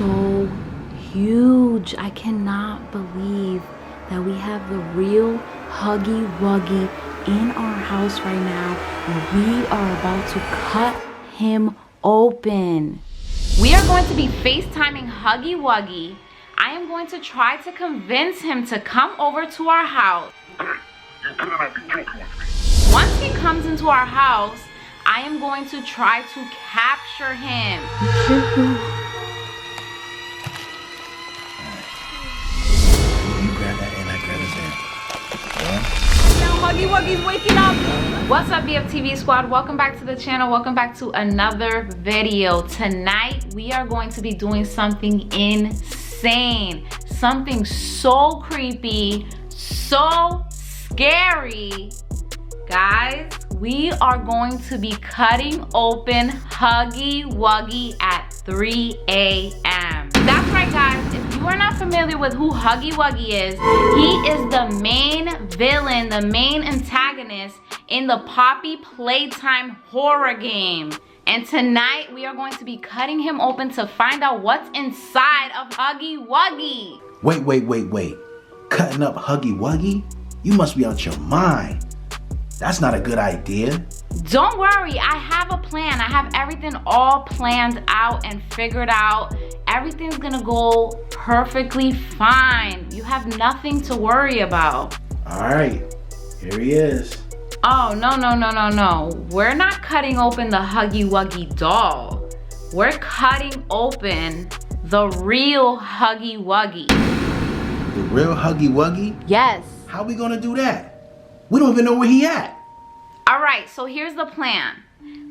so huge. I cannot believe that we have the real Huggy Wuggy in our house right now, and we are about to cut him open. We are going to be FaceTiming Huggy Wuggy. I am going to try to convince him to come over to our house. Once he comes into our house, I am going to try to capture him. You grab that and I grab his hand. Now Huggy Wuggy's waking up. What's up, BFTV squad? Welcome back to the channel. Welcome back to another video. Tonight we are going to be doing something insane, something so creepy, so scary. Guys, we are going to be cutting open Huggy Wuggy at 3 a.m. That's right, guys. If you are not familiar with who Huggy Wuggy is, he is the main villain, the main antagonist in the Poppy Playtime horror game. And tonight we are going to be cutting him open to find out what's inside of Huggy Wuggy. Wait. Cutting up Huggy Wuggy? You must be out your mind. That's not a good idea. Don't worry, I have a plan. I have everything all planned out and figured out. Everything's gonna go perfectly fine. You have nothing to worry about. All right, here he is. Oh, no. We're not cutting open the Huggy Wuggy doll. We're cutting open the real Huggy Wuggy. The real Huggy Wuggy? Yes. How we gonna do that? We don't even know where he at. All right, so here's the plan.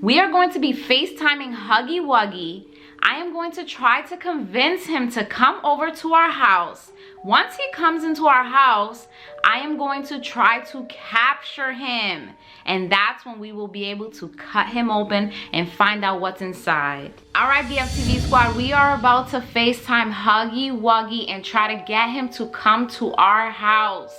We are going to be FaceTiming Huggy Wuggy. I am going to try to convince him to come over to our house. Once he comes into our house, I am going to try to capture him. And that's when we will be able to cut him open and find out what's inside. All right, BFTV squad, we are about to FaceTime Huggy Wuggy and try to get him to come to our house.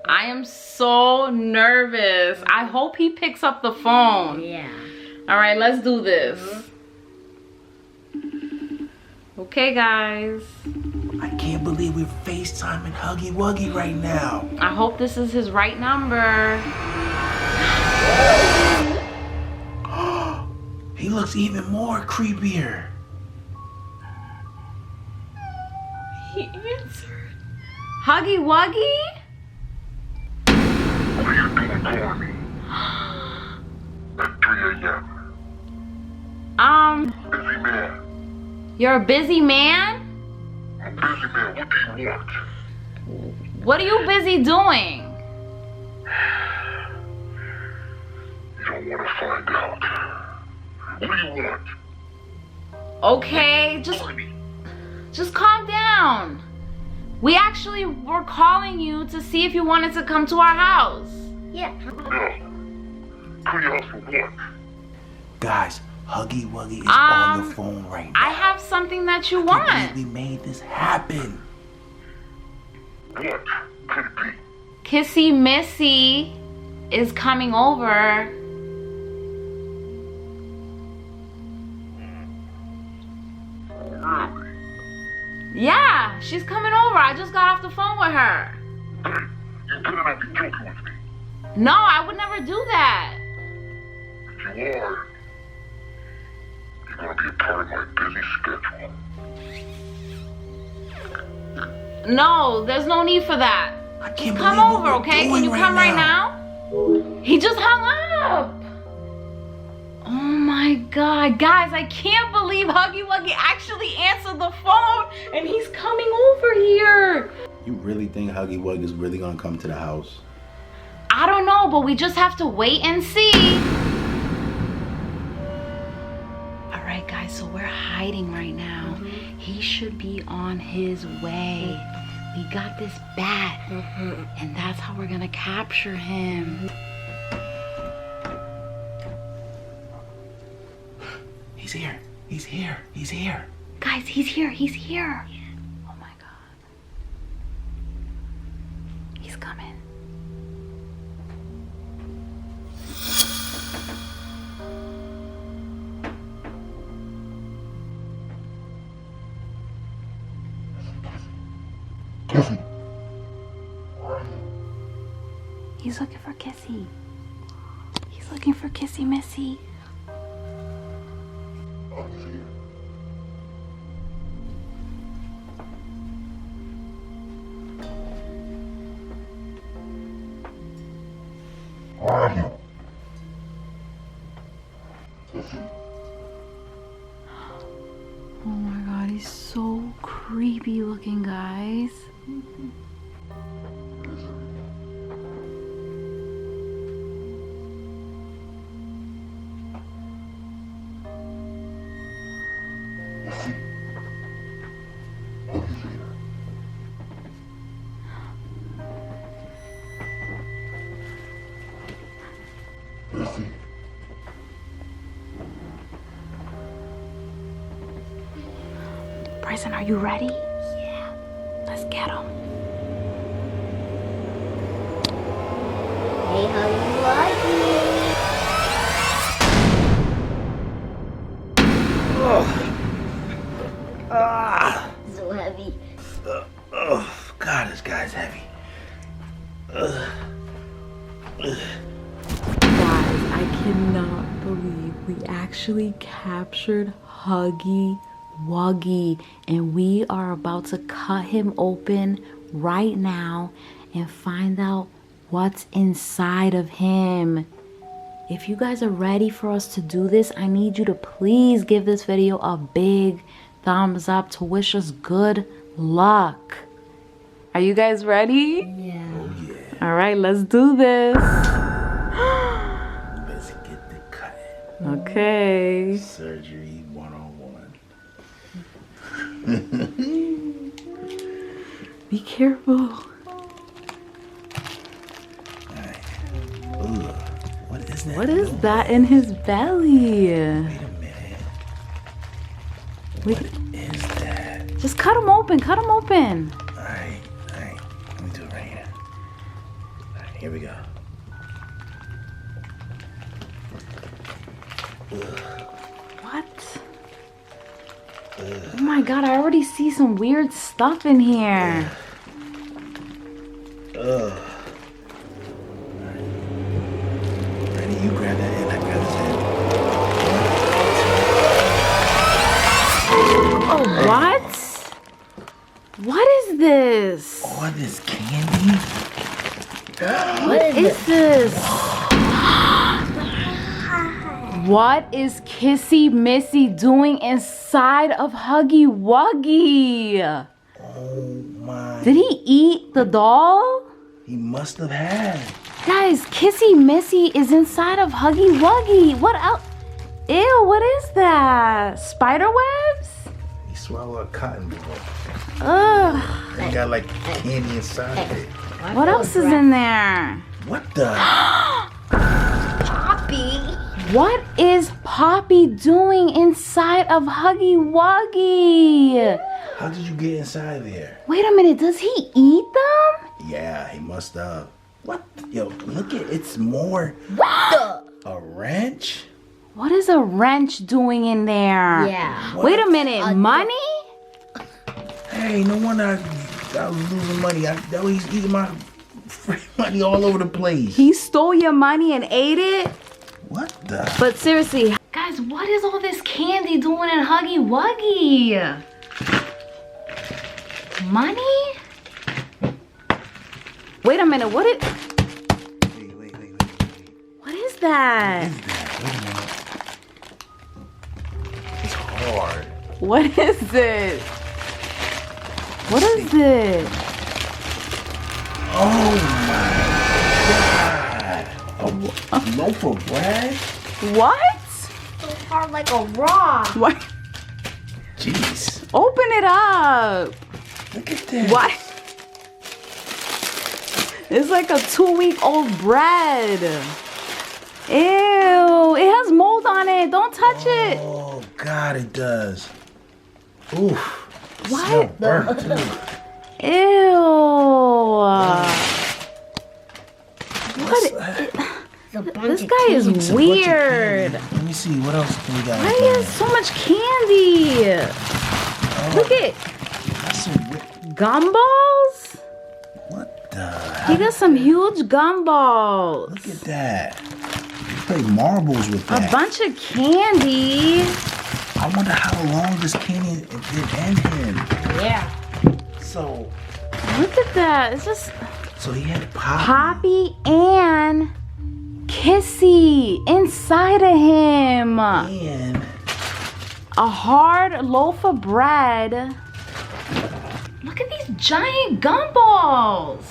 I am so nervous. I hope he picks up the phone. Yeah. All right, let's do this. Okay, guys. I can't believe we're FaceTiming Huggy Wuggy right now. I hope this is his right number. He looks even more creepier. He answered. Huggy Wuggy? What are you doing calling me? At 3 a.m. Busy man. You're a busy man? I'm a busy man. What do you want? What are you busy doing? You don't want to find out. What do you want? Okay, just calm down. We actually were calling you to see if you wanted to come to our house. Yeah. No. Come to your house for what? Guys, Huggy Wuggy is on the phone right now. I have something that you I want. can't believe we made this happen. What could it be? Kissy Missy is coming over. Really? Yeah, she's coming over. I just got off the phone with her. Hey, you better not be joking with me. No, I would never do that. If you are, you're going to be a part of my busy schedule. No, there's no need for that. I can't Come believe over, what we're okay? Can doing you come right now? He just hung up. Oh my God. Guys, I can't believe Huggy Wuggy actually answered the phone and he's coming over here. You really think Huggy Wuggy is really gonna come to the house? I don't know, but we just have to wait and see. All right, guys, so we're hiding right now. He should be on his way. We got this bat, and that's how we're gonna capture him. He's here. He's here. He's here. Guys, he's here. He's here. Oh my God. He's coming. Kissy. He's looking for Kissy. He's looking for Kissy Missy. Huggy's here. Where are you? Kissy. Oh my god, he's so creepy looking, guys. Kissy. Huggy's here. Kissy. Bryson, are you ready? Yeah. Let's get him. Hey, Huggy Wuggy. So heavy. Oh, God, this guy's heavy. Guys, I cannot believe we actually captured Huggy Wuggy, and we are about to cut him open right now and find out what's inside of him. If you guys are ready for us to do this, I need you to please give this video a big thumbs up to wish us good luck. Are you guys ready? Yeah. Oh, yeah. All right, let's do this. Let's get the cut. Okay. Surgery 101. Be careful. Alright. Ugh. What is that? What is that in his belly? Wait a minute. Wait, What is that? just cut him open. Cut him open. Alright. Let me do it right here. Alright, here we go. What? Oh my god, I already see some weird stuff in here. Ugh. Ready? You grab that head. I grab his head. Oh, what? What is this? Oh, this candy? What is this? What is Kissy Missy doing inside of Huggy Wuggy? Oh my. Did he eat the doll? He must have had. Guys, Kissy Missy is inside of Huggy Wuggy. What else? Ew, what is that? Spider webs? He swallowed a cotton ball. Ugh. And got like candy inside of it. What else is in there? What the? Poppy. What is Poppy doing inside of Huggy Wuggy? How did you get inside there? Wait a minute, does he eat them? Yeah, he must have. What? Yo, look at it's more. What A wrench? What is a wrench doing in there? Yeah. Wait a minute, money? Hey, no wonder I was losing money. That way he's eating my free money all over the place. He stole your money and ate it? What the? But seriously, guys, what is all this candy doing in Huggy Wuggy? Money? Wait a minute, Wait. what is that? What is that? Wait a minute. It's hard. What is it? What is it? Oh my God. A loaf of bread? What? So hard like a rock. What? Jeez. Open it up. Look at that. What? It's like a 2-week-old bread. Ew, it has mold on it. Don't touch it. Oh God, it does. Oof. What? Smell burnt too. Ew. What's What? that? This guy is It's a bunch of weird. candy. Let me see. What else do we got? Why do you have so much candy? Look at That's some weird. gumballs? What the? He got some huge gumballs. Look at that. He played marbles with that. A bunch of candy. I wonder how long this candy did end him. Yeah. So Look at that. It's just he had Poppy. Poppy and Kissy inside of him. And A hard loaf of bread. Look at these giant gumballs.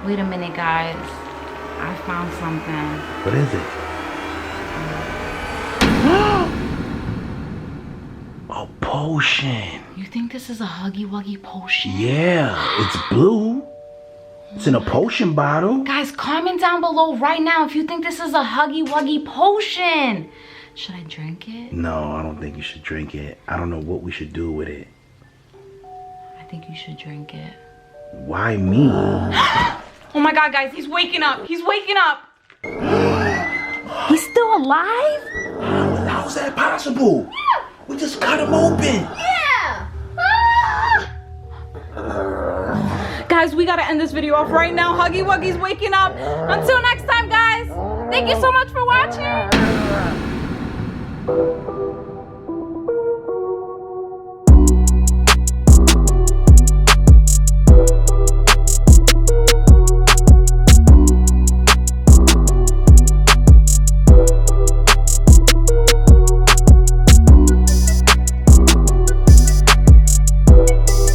Wait a minute, guys. I found something. what is it? A potion. You think this is a Huggy Wuggy potion? Yeah, it's blue. It's in a potion bottle. Guys, comment down below right now if you think this is a Huggy Wuggy potion. Should I drink it? No, I don't think you should drink it. I don't know what we should do with it. I think you should drink it. Why me? Oh my God, guys, he's waking up. He's waking up. He's still alive? How's that possible? We just cut him open. Yeah. Guys, we gotta end this video off right now. Huggy Wuggy's waking up. Until next time, guys. Thank you so much for watching.